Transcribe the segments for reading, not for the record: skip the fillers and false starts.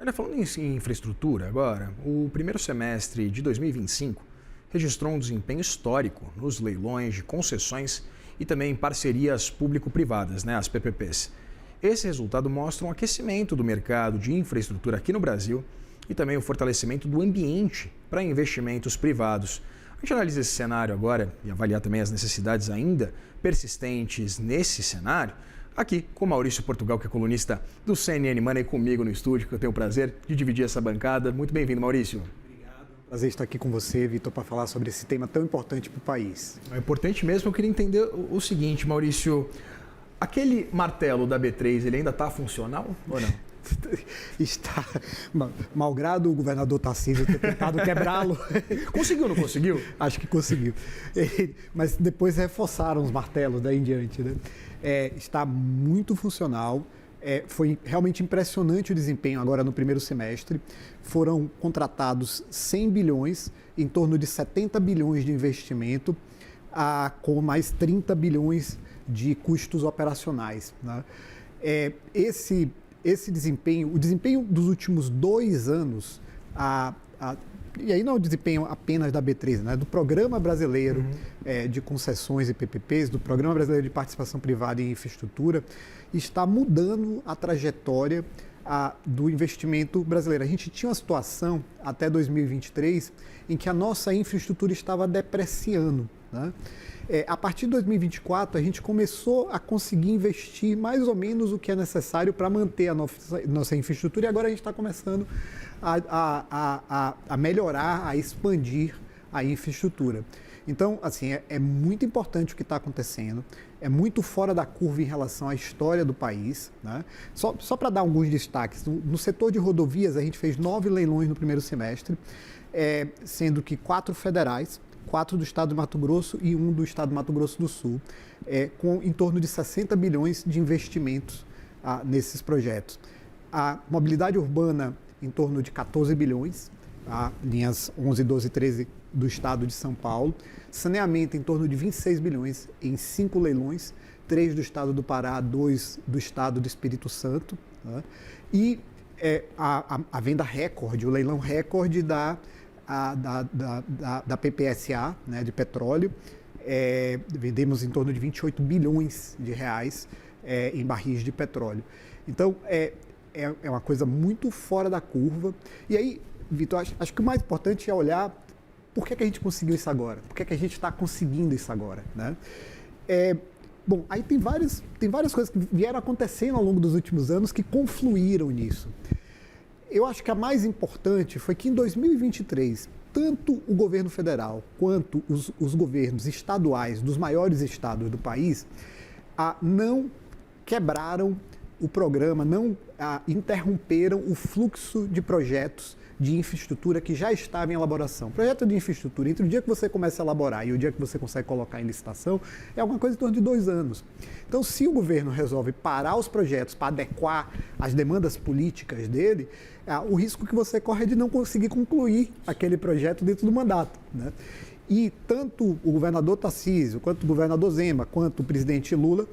Olha, falando em infraestrutura agora, o primeiro semestre de 2025 registrou um desempenho histórico nos leilões de concessões e também parcerias público-privadas, as PPPs. Esse resultado mostra um aquecimento do mercado de infraestrutura aqui no Brasil e também o fortalecimento do ambiente para investimentos privados. A gente analisa esse cenário agora e avaliar também as necessidades ainda persistentes nesse cenário, aqui com Maurício Portugal, que é colunista do CNN Money, comigo no estúdio, que eu tenho o prazer de dividir essa bancada. Muito bem-vindo, Maurício. Obrigado. Prazer estar aqui com você, Vitor, para falar sobre esse tema tão importante para o país. É importante mesmo. Eu queria entender o seguinte, Maurício. Aquele martelo da B3, ele ainda está funcional ou não? Está, malgrado o governador Tarcísio ter tentado quebrá-lo. Conseguiu ou não conseguiu? Acho que conseguiu. Mas depois reforçaram os martelos daí em diante, né? Está muito funcional. Foi realmente impressionante o desempenho agora no primeiro semestre. Foram contratados 100 bilhões, em torno de 70 bilhões de investimento, com mais 30 bilhões de custos operacionais, né? Esse desempenho, o desempenho dos últimos 2 anos, e aí não é o desempenho apenas da B3, né, do Programa Brasileiro de Concessões e PPPs, do Programa Brasileiro de Participação Privada em Infraestrutura, está mudando a trajetória do investimento brasileiro. A gente tinha uma situação até 2023 em que a nossa infraestrutura estava depreciando, né? A partir de 2024, a gente começou a conseguir investir mais ou menos o que é necessário para manter a nossa infraestrutura, e agora a gente está começando a melhorar, a expandir a infraestrutura. Então, assim, é muito importante o que está acontecendo, é muito fora da curva em relação à história do país, né? Só para dar alguns destaques, no setor de rodovias, a gente fez 9 leilões no primeiro semestre, sendo que 4 federais, 4 do estado de Mato Grosso e 1 do estado de Mato Grosso do Sul, com em torno de 60 bilhões de investimentos nesses projetos. A mobilidade urbana, em torno de 14 bilhões, linhas 11, 12 e 13 do estado de São Paulo. Saneamento, em torno de 26 bilhões em 5 leilões, 3 do estado do Pará, 2 do estado do Espírito Santo, né? E a venda recorde, o leilão recorde da PPSA, né, de petróleo. Vendemos em torno de 28 bilhões de reais em barris de petróleo. Então, é uma coisa muito fora da curva. E aí, Vitor, acho que o mais importante é olhar por que a gente conseguiu isso agora, por que a gente está conseguindo isso agora, né? Bom, aí tem várias coisas que vieram acontecendo ao longo dos últimos anos que confluíram nisso. Eu acho que a mais importante foi que em 2023, tanto o governo federal quanto os governos estaduais dos maiores estados do país não quebraram o programa, não interromperam o fluxo de projetos de infraestrutura que já estava em elaboração. Projeto de infraestrutura, entre o dia que você começa a elaborar e o dia que você consegue colocar em licitação, é alguma coisa em torno de 2 anos. Então, se o governo resolve parar os projetos para adequar as demandas políticas dele, o risco que você corre é de não conseguir concluir aquele projeto dentro do mandato, né? E tanto o governador Tarcísio, quanto o governador Zema, quanto o presidente Lula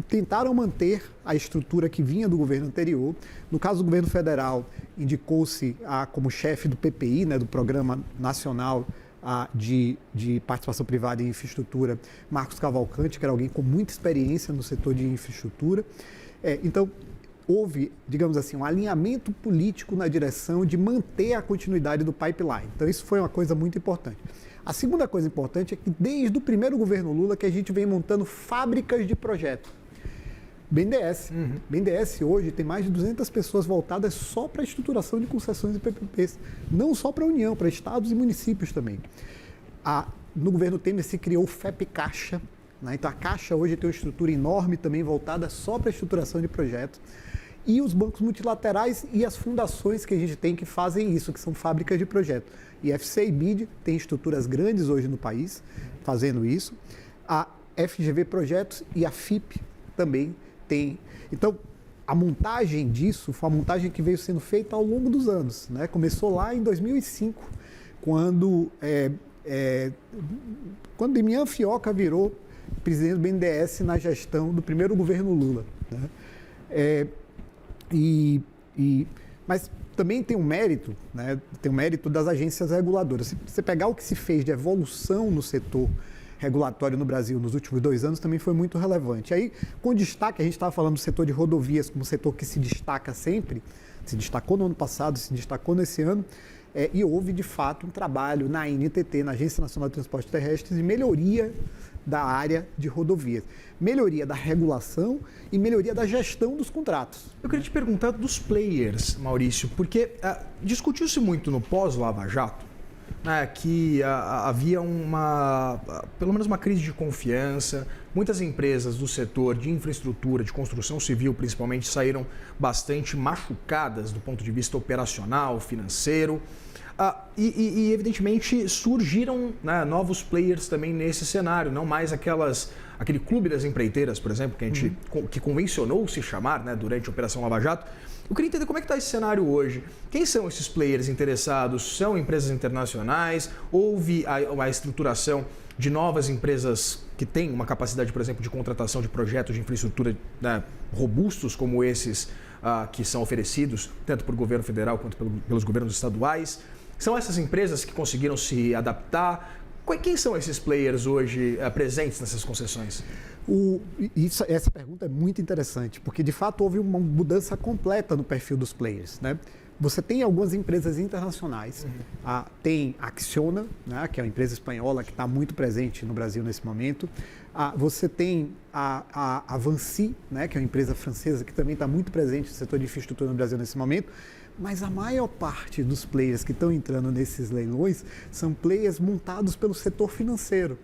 tentaram manter a estrutura que vinha do governo anterior. No caso do governo federal, indicou-se como chefe do PPI, né, do Programa Nacional de Participação Privada em Infraestrutura, Marcos Cavalcante, que era alguém com muita experiência no setor de infraestrutura. Então, houve, digamos assim, um alinhamento político na direção de manter a continuidade do pipeline. Então, isso foi uma coisa muito importante. A segunda coisa importante é que desde o primeiro governo Lula que a gente vem montando fábricas de projetos. BNDES. BNDES hoje tem mais de 200 pessoas voltadas só para a estruturação de concessões e PPPs. Não só para a União, para estados e municípios também. No governo Temer se criou o FEP Caixa, né? Então a Caixa hoje tem uma estrutura enorme também voltada só para a estruturação de projetos. E os bancos multilaterais e as fundações que a gente tem que fazem isso, que são fábricas de projeto. E FCI e BID tem estruturas grandes hoje no país fazendo isso. A FGV Projetos e a FIP também tem. Então, a montagem disso foi uma montagem que veio sendo feita ao longo dos anos, né? Começou lá em 2005, quando Demian Fioca virou presidente do BNDES na gestão do primeiro governo Lula, né? Mas também tem um mérito, né? Tem um mérito das agências reguladoras. Se você pegar o que se fez de evolução no setor regulatório no Brasil nos últimos 2 anos, também foi muito relevante. Aí, com destaque, a gente estava falando do setor de rodovias como setor que se destaca sempre, se destacou no ano passado, se destacou nesse ano, e houve, de fato, um trabalho na ANTT, na Agência Nacional de Transportes Terrestres, de melhoria da área de rodovias. Melhoria da regulação e melhoria da gestão dos contratos. Eu queria te perguntar dos players, Maurício, porque discutiu-se muito no pós-Lava Jato, né, que havia pelo menos uma crise de confiança. Muitas empresas do setor de infraestrutura, de construção civil principalmente, saíram bastante machucadas do ponto de vista operacional, financeiro. E evidentemente, surgiram, né, novos players também nesse cenário, não mais aquele clube das empreiteiras, por exemplo, que convencionou se chamar, né, durante a Operação Lava Jato. Eu queria entender como é que está esse cenário hoje. Quem são esses players interessados? São empresas internacionais? Houve a estruturação de novas empresas que têm uma capacidade, por exemplo, de contratação de projetos de infraestrutura, né, robustos como esses que são oferecidos tanto por governo federal quanto pelos governos estaduais? São essas empresas que conseguiram se adaptar? Quem são esses players hoje presentes nessas concessões? Essa pergunta é muito interessante, porque de fato houve uma mudança completa no perfil dos players, né? Você tem algumas empresas internacionais, tem a Acciona, né, que é uma empresa espanhola que está muito presente no Brasil nesse momento. Você tem a Vinci, né, que é uma empresa francesa que também está muito presente no setor de infraestrutura no Brasil nesse momento. Mas a maior parte dos players que estão entrando nesses leilões são players montados pelo setor financeiro.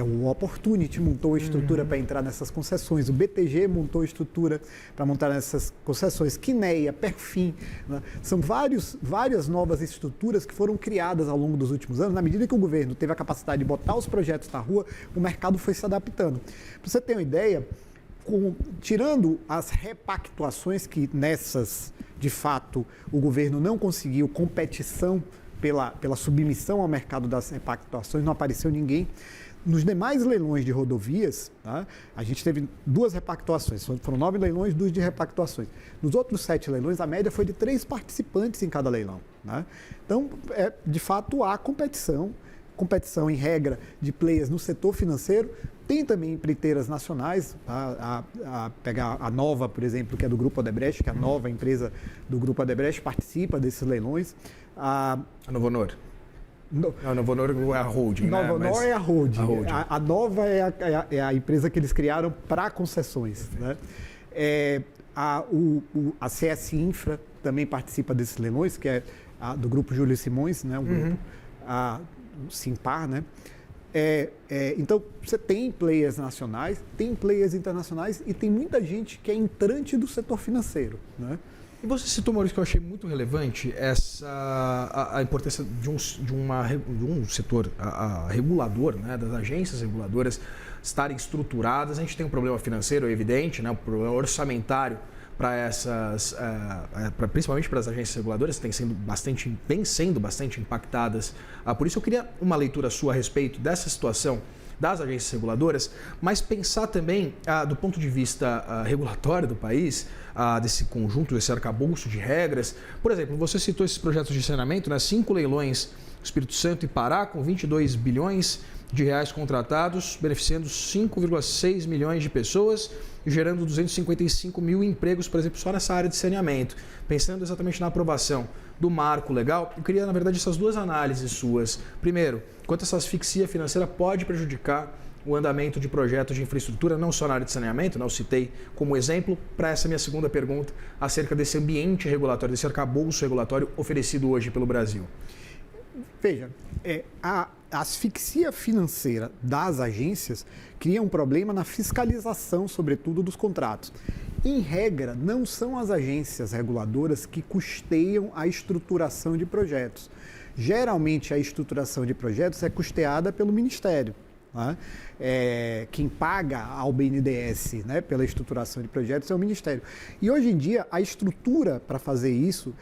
O Opportunity montou a estrutura para entrar nessas concessões, o BTG montou a estrutura para montar nessas concessões, Quineia, Perfin, né? São várias novas estruturas que foram criadas ao longo dos últimos anos. Na medida que o governo teve a capacidade de botar os projetos na rua, o mercado foi se adaptando. Para você ter uma ideia, tirando as repactuações que nessas, de fato, o governo não conseguiu competição pela submissão ao mercado das repactuações, não apareceu ninguém. Nos demais leilões de rodovias, tá, a gente teve 2 repactuações, foram 9 leilões, 2 de repactuações. Nos outros 7 leilões, a média foi de 3 participantes em cada leilão. Né? Então, de fato, há competição em regra de players no setor financeiro. Tem também empreiteiras nacionais, pegar a Nova, por exemplo, que é do Grupo Odebrecht, que é a nova empresa do Grupo Odebrecht, participa desses leilões. A Novo Honor. A Novo Honor é a holding, né? Novo Honor é a holding. A Nova é a empresa que eles criaram para concessões. Né? A CS Infra também participa desses leilões, que é do Grupo Júlio Simões, né? O grupo, o Simpar, né? Então, você tem players nacionais, tem players internacionais e tem muita gente que é entrante do setor financeiro. Né? E você citou, Maurício, que eu achei muito relevante a importância de um setor regulador, né, das agências reguladoras estarem estruturadas. A gente tem um problema financeiro evidente, né, um problema orçamentário principalmente para as agências reguladoras, que vêm sendo bastante impactadas. Por isso eu queria uma leitura sua a respeito dessa situação das agências reguladoras, mas pensar também do ponto de vista regulatório do país, desse conjunto, desse arcabouço de regras. Por exemplo, você citou esses projetos de saneamento, né? 5 leilões, Espírito Santo e Pará, com 22 bilhões de reais contratados, beneficiando 5,6 milhões de pessoas e gerando 255 mil empregos, por exemplo, só nessa área de saneamento. Pensando exatamente na aprovação do marco legal, eu queria, na verdade, essas 2 análises suas. Primeiro, quanto essa asfixia financeira pode prejudicar o andamento de projetos de infraestrutura, não só na área de saneamento, né? Eu citei como exemplo, para essa minha segunda pergunta, acerca desse ambiente regulatório, desse arcabouço regulatório oferecido hoje pelo Brasil. Veja, a asfixia financeira das agências cria um problema na fiscalização, sobretudo, dos contratos. Em regra, não são as agências reguladoras que custeiam a estruturação de projetos. Geralmente, a estruturação de projetos é custeada pelo Ministério. né? Quem paga ao BNDES, né, pela estruturação de projetos é o Ministério. E hoje em dia, a estrutura para fazer isso,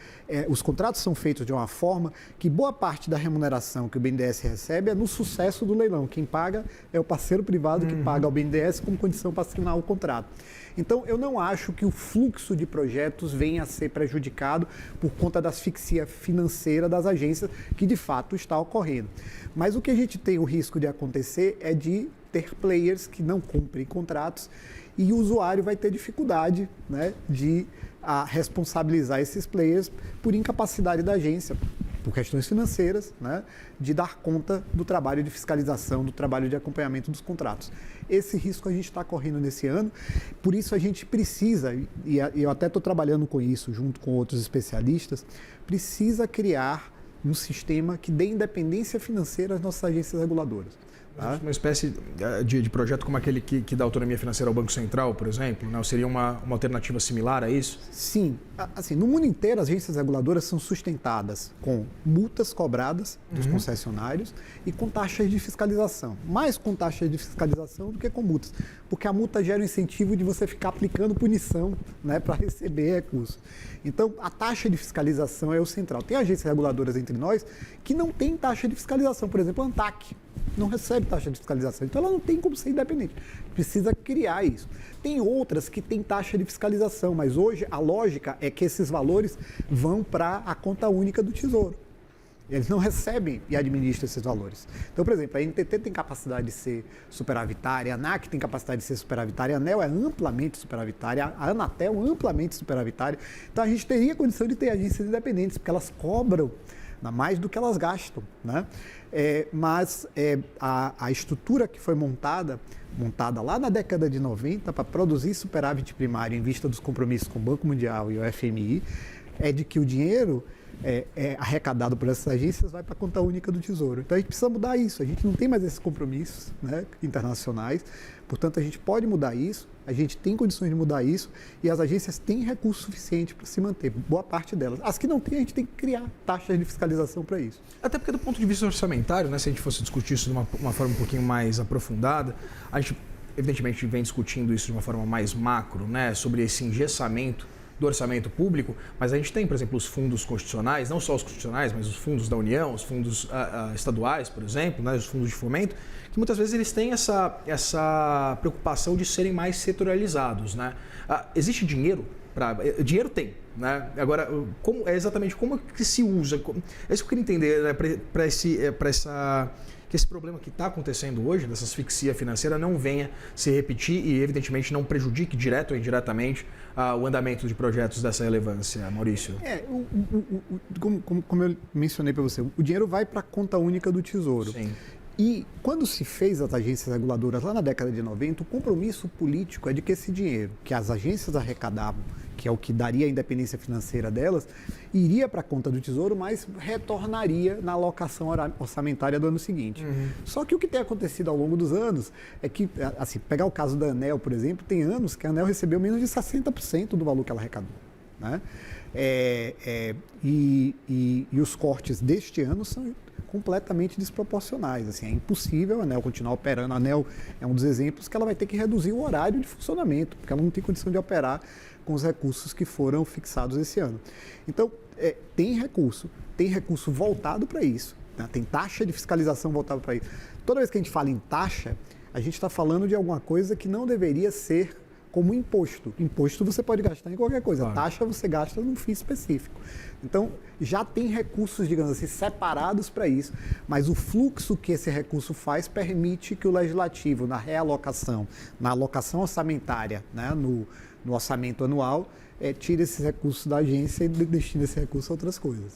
os contratos são feitos de uma forma que boa parte da remuneração que o BNDES recebe é no sucesso do leilão. Quem paga é o parceiro privado que paga ao BNDES como condição para assinar o contrato. Então, eu não acho que o fluxo de projetos venha a ser prejudicado por conta da asfixia financeira das agências, que de fato está ocorrendo. Mas o que a gente tem o risco de acontecer é de ter players que não cumprem contratos e o usuário vai ter dificuldade, né, de responsabilizar esses players por incapacidade da agência, por questões financeiras, né, de dar conta do trabalho de fiscalização, do trabalho de acompanhamento dos contratos. Esse risco a gente está correndo nesse ano, por isso a gente precisa, e eu até estou trabalhando com isso junto com outros especialistas, precisa criar um sistema que dê independência financeira às nossas agências reguladoras. Tá? Uma espécie de projeto como aquele que dá autonomia financeira ao Banco Central, por exemplo, né? Seria uma alternativa similar a isso? Sim. Assim, no mundo inteiro, as agências reguladoras são sustentadas com multas cobradas dos concessionários e com taxas de fiscalização. Mais com taxas de fiscalização do que com multas, porque a multa gera o incentivo de você ficar aplicando punição, né, para receber recursos. Então, a taxa de fiscalização é o central. Tem agências reguladoras entre nós que não tem taxa de fiscalização. Por exemplo, a ANTAQ não recebe taxa de fiscalização, então ela não tem como ser independente. Precisa criar isso. Tem outras que têm taxa de fiscalização, mas hoje a lógica é que esses valores vão para a conta única do Tesouro. Eles não recebem e administram esses valores. Então, por exemplo, a NTT tem capacidade de ser superavitária, a ANAC tem capacidade de ser superavitária, a ANEEL é amplamente superavitária, a Anatel amplamente superavitária. Então, a gente teria condição de ter agências independentes, porque elas cobram mais do que elas gastam, né? Mas a estrutura que foi montada lá na década de 90 para produzir superávit primário em vista dos compromissos com o Banco Mundial e o FMI, é de que o dinheiro arrecadado por essas agências vai para a conta única do Tesouro. Então a gente precisa mudar isso, a gente não tem mais esses compromissos, né, internacionais, portanto a gente pode mudar isso, a gente tem condições de mudar isso e as agências têm recurso suficiente para se manter, boa parte delas. As que não têm, a gente tem que criar taxas de fiscalização para isso. Até porque do ponto de vista orçamentário, né, se a gente fosse discutir isso de uma forma um pouquinho mais aprofundada, a gente evidentemente vem discutindo isso de uma forma mais macro, né, sobre esse engessamento do orçamento público, mas a gente tem, por exemplo, os fundos constitucionais, não só os constitucionais, mas os fundos da União, os fundos estaduais, por exemplo, né, os fundos de fomento, que muitas vezes eles têm essa preocupação de serem mais setorializados, né? Existe dinheiro para... Dinheiro tem, né? Agora, exatamente como que se usa? É isso que eu queria entender, né, que esse problema que está acontecendo hoje, dessa asfixia financeira, não venha se repetir e, evidentemente, não prejudique direto ou indiretamente o andamento de projetos dessa relevância, Maurício. Como eu mencionei para você, o dinheiro vai para a conta única do Tesouro. Sim. E quando se fez as agências reguladoras lá na década de 90, o compromisso político é de que esse dinheiro que as agências arrecadavam, que é o que daria a independência financeira delas, iria para a conta do Tesouro, mas retornaria na alocação orçamentária do ano seguinte. Só que o que tem acontecido ao longo dos anos é que, assim, pegar o caso da ANEEL, por exemplo, tem anos que a ANEEL recebeu menos de 60% do valor que ela arrecadou, né? E os cortes deste ano são completamente desproporcionais. Assim, é impossível a ANEEL continuar operando. A ANEEL é um dos exemplos que ela vai ter que reduzir o horário de funcionamento, porque ela não tem condição de operar com os recursos que foram fixados esse ano. Então, tem recurso voltado para isso, né? Tem taxa de fiscalização voltada para isso. Toda vez que a gente fala em taxa, a gente está falando de alguma coisa que não deveria ser como imposto. Imposto você pode gastar em qualquer coisa, claro. Taxa você gasta num fim específico. Então, já tem recursos, digamos assim, separados para isso, mas o fluxo que esse recurso faz permite que o legislativo, na realocação, na alocação orçamentária, né, no orçamento anual, tire esses recursos da agência e destine esse recurso a outras coisas.